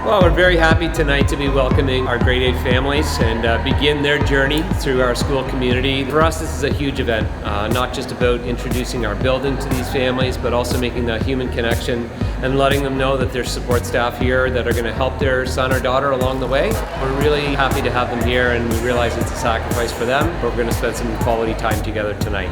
Well, we're very happy tonight to be welcoming our grade 8 families and begin their journey through our school community. For us, this is a huge event, not just about introducing our building to these families, but also making that human connection and letting them know that there's support staff here that are going to help their son or daughter along the way. We're really happy to have them here, and we realize it's a sacrifice for them, but we're going to spend some quality time together tonight.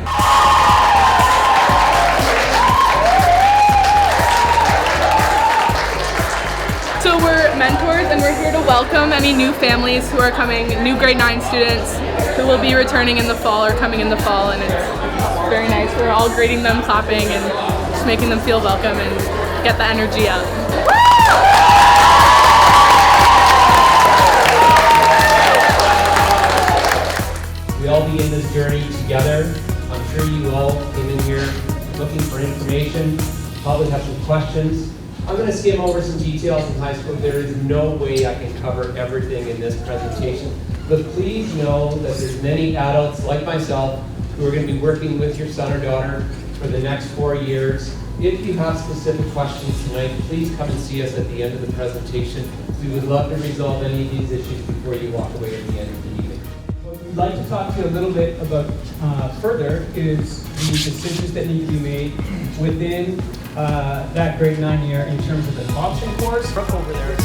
So we're mentors, and we're here to welcome any new families who are coming, new grade 9 students who will be returning in the fall or coming in the fall, and it's very nice. We're all greeting them, clapping, and just making them feel welcome and get the energy out. We all begin this journey together. I'm sure you all came in here looking for information, probably have some questions. I'm going to skim over some details in high school. There is no way I can cover everything in this presentation, but please know that there's many adults like myself who are going to be working with your son or daughter for the next 4 years. If you have specific questions tonight, please come and see us at the end of the presentation. We would love to resolve any of these issues before you walk away at the end of the evening. What we'd like to talk to you a little bit about further is the decisions that need to be made within that grade 9 year in terms of an option course. Over there.